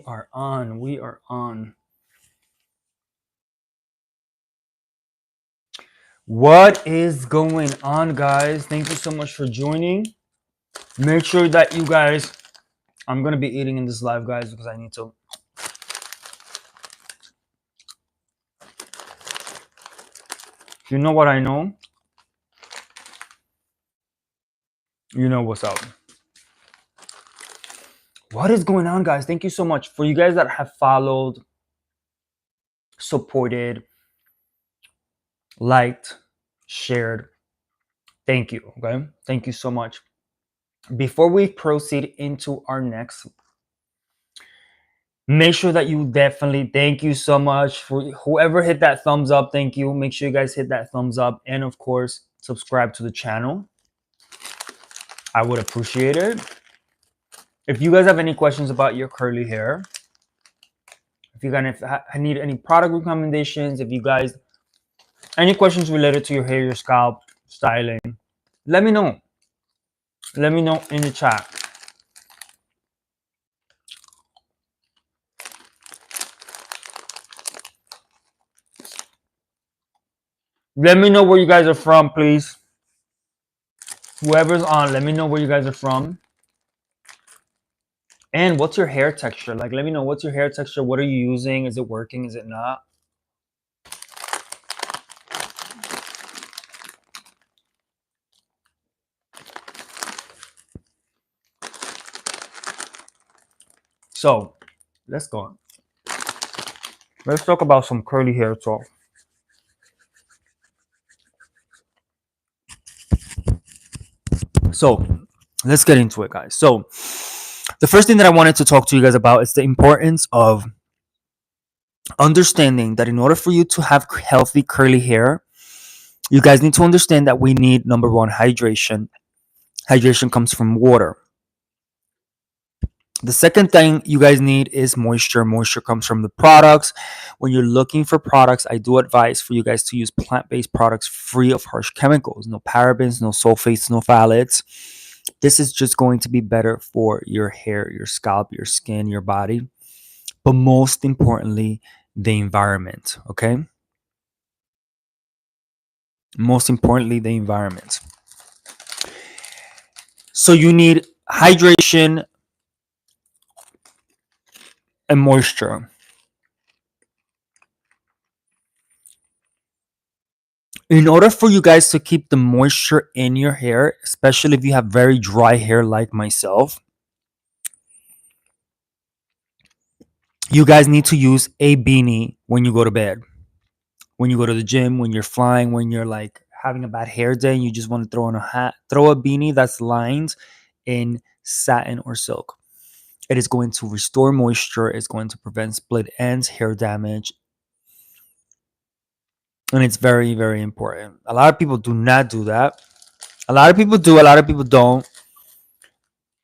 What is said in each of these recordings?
Are on. We are on. What is going on, guys? Thank you so much for joining. Make sure that you guys, I'm going to be eating in this live, guys, because I need to. You know what I know? You know what's up. What is going on, guys? Thank you so much for you guys that have followed, supported, liked, shared. Thank you. Okay. Thank you so much. Before we proceed into our next, make sure that you definitely, thank you so much for whoever hit that thumbs up. Thank you. Make sure you guys hit that thumbs up, and of course subscribe to the channel. I would appreciate it. If you guys have any questions about your curly hair, if you guys need any product recommendations, if you guys any questions related to your hair, your scalp styling, let me know. Let me know in the chat. Let me know where you guys are from, please. Whoever's on, let me know where you guys are from. And what's your hair texture? Like, let me know what's your hair texture. What are you using? Is it working? Is it not? So, let's go on. Let's talk about some curly hair talk. So, let's get into it, guys. So, the first thing that I wanted to talk to you guys about is the importance of understanding that in order for you to have healthy curly hair, you guys need to understand that we need number one, hydration. Hydration comes from water. The second thing you guys need is moisture. Moisture comes from the products. When you're looking for products, I do advise for you guys to use plant-based products free of harsh chemicals. No parabens, no sulfates, no phthalates. This is just going to be better for your hair, your scalp, your skin, your body. But most importantly, the environment, okay? Most importantly, the environment. So you need hydration and moisture. In order for you guys to keep the moisture in your hair, especially if you have very dry hair like myself, you guys need to use a beanie when you go to bed. When you go to the gym, when you're flying, when you're like having a bad hair day and you just want to throw on a hat, throw a beanie that's lined in satin or silk. It is going to restore moisture, it's going to prevent split ends, hair damage, and it's very, very important. A lot of people do not do that. A lot of people do, a lot of people don't.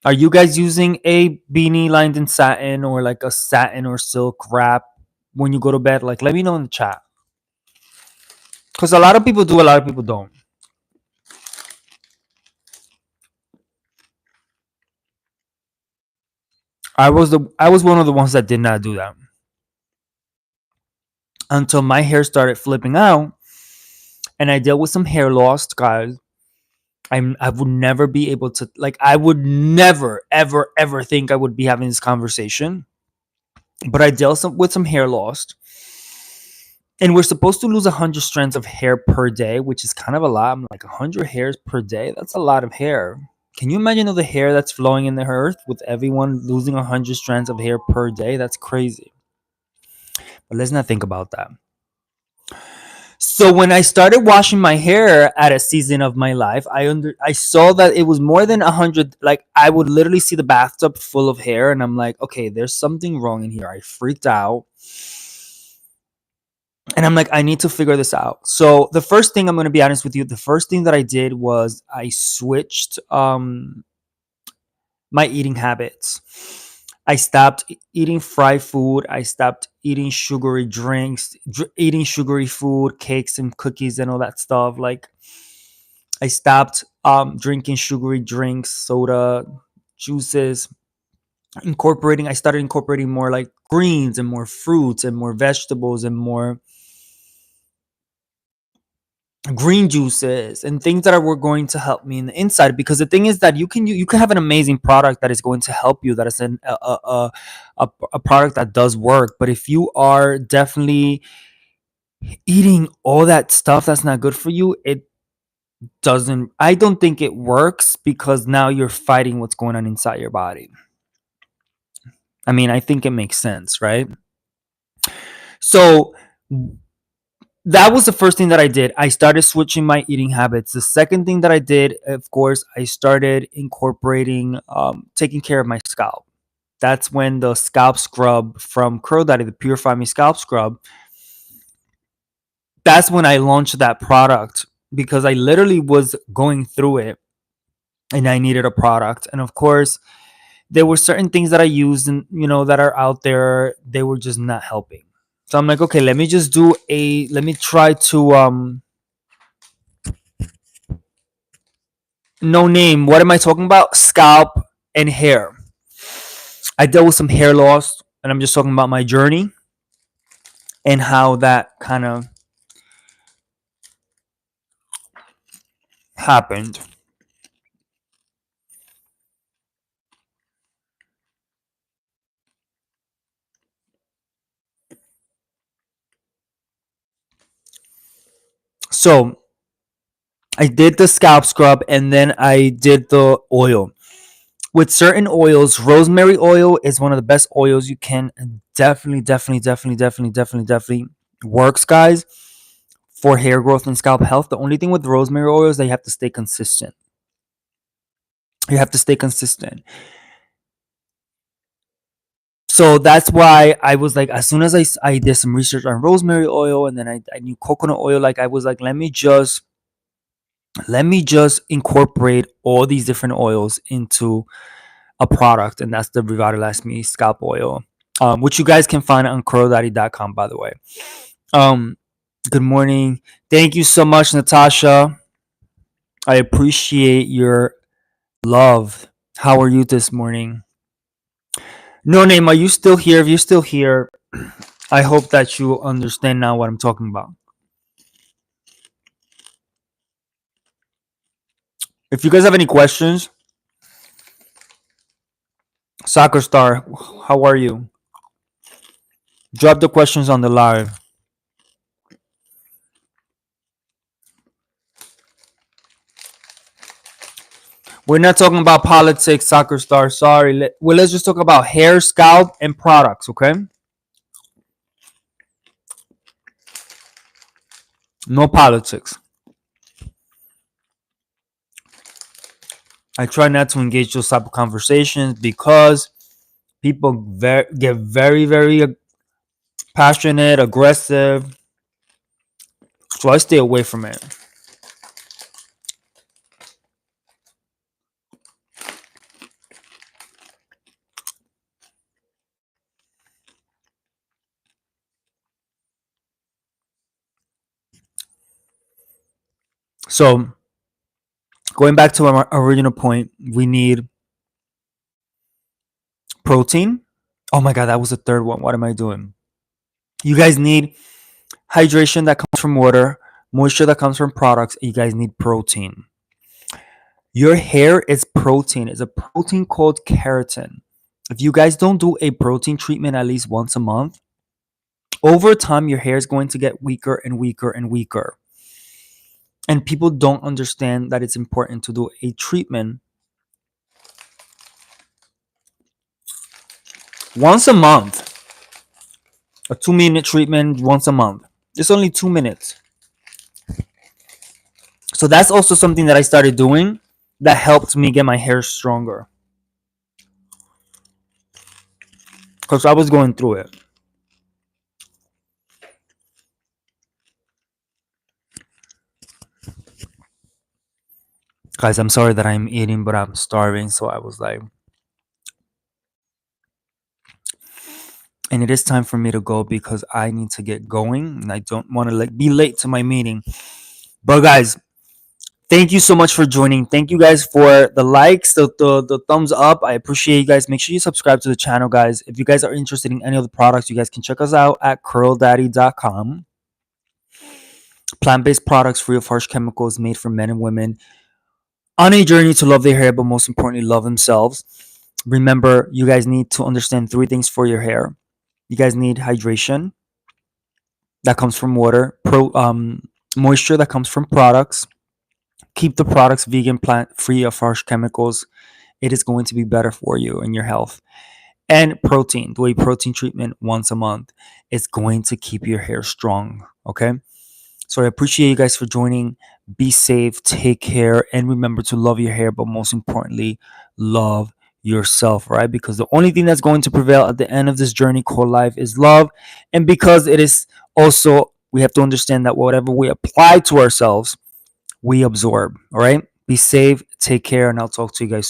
Are you guys using a beanie lined in satin or like a satin or silk wrap when you go to bed? Like, let me know in the chat. Because a lot of people do, a lot of people don't. I was one of the ones that did not do that until my hair started flipping out, and I dealt with some hair loss, guys. I would never be able to, like, I would never ever ever think I would be having this conversation, but I dealt with some hair loss. And we're supposed to lose 100 strands of hair per day, which is kind of a lot. I'm like, 100 hairs per day? That's a lot of hair. Can you imagine all the hair that's flowing in the earth with everyone losing 100 strands of hair per day? That's crazy. But let's not think about that. So when I started washing my hair at a season of my life, I saw that it was more than 100. Like, I would literally see the bathtub full of hair, and I'm like, okay, there's something wrong in here. I freaked out. And I'm like, I need to figure this out. So the first thing, I'm going to be honest with you, the first thing that I did was I switched my eating habits. I stopped eating fried food. I stopped eating sugary drinks, eating sugary food, cakes and cookies and all that stuff. Like, I stopped drinking sugary drinks, soda, juices. I started incorporating more like greens and more fruits and more vegetables and more green juices and things that were going to help me in the inside. Because the thing is that you can have an amazing product that is going to help you, that is a product that does work, but if you are definitely eating all that stuff that's not good for you, it doesn't I don't think it works, because now you're fighting what's going on inside your body. I mean, I think it makes sense, right? So that was the first thing that I did. I started switching my eating habits. The second thing that I did, of course, I started incorporating taking care of my scalp. That's when the scalp scrub from Curl Daddy, the Purify Me scalp scrub, that's when I launched that product, because I literally was going through it and I needed a product. And of course, there were certain things that I used and that are out there, they were just not helping. So I'm like, okay, let me try to no name. What am I talking about? Scalp and hair. I dealt with some hair loss, and I'm just talking about my journey and how that kind of happened. So I did the scalp scrub and then I did the oil. With certain oils, rosemary oil is one of the best oils you can definitely works, guys, for hair growth and scalp health. The only thing with rosemary oil is that you have to stay consistent. You have to stay consistent. So that's why I was like, as soon as I did some research on rosemary oil, and then I knew coconut oil, like I was like, let me just incorporate all these different oils into a product, and that's the Revitalize Me scalp oil, which you guys can find on curldaddy.com, by the way. Um, Good morning. Thank you so much, Natasha. I appreciate your love. How are you this morning? No name, are you still here? If you're still here, I hope that you understand now what I'm talking about. If you guys have any questions, Soccer Star, how are you? Drop the questions on the live. We're not talking about politics, Soccer Star. Sorry. Let's just talk about hair, scalp, and products, okay? No politics. I try not to engage those type of conversations because people get very, very passionate, aggressive. So I stay away from it. So going back to our original point, we need protein. Oh my God, that was the third one. What am I doing? You guys need hydration that comes from water, moisture that comes from products. You guys need protein. Your hair is protein. It's a protein called keratin. If you guys don't do a protein treatment at least once a month, over time your hair is going to get weaker and weaker and weaker. And people don't understand that it's important to do a treatment once a month. A 2-minute treatment once a month. It's only 2 minutes. So that's also something that I started doing that helped me get my hair stronger. Because I was going through it. Guys, I'm sorry that I'm eating, but I'm starving. So I was like, and it is time for me to go because I need to get going and I don't want to be late to my meeting. But guys, Thank you so much for joining. Thank you guys for the likes, the thumbs up. I appreciate you guys. Make sure you subscribe to the channel, guys. If you guys are interested in any of the products, you guys can check us out at curldaddy.com. Plant-based products free of harsh chemicals, made for men and women on a journey to love their hair, but most importantly, love themselves. Remember, you guys need to understand 3 things for your hair. You guys need hydration that comes from water, moisture that comes from products. Keep the products vegan, plant free of harsh chemicals. It is going to be better for you and your health. And protein, do a protein treatment once a month. It's going to keep your hair strong. Okay. So I appreciate you guys for joining. Be safe, take care, and remember to love your hair, but most importantly, love yourself, right? Because the only thing that's going to prevail at the end of this journey called life is love. And because it is also, we have to understand that whatever we apply to ourselves, we absorb. All right. Be safe, take care, and I'll talk to you guys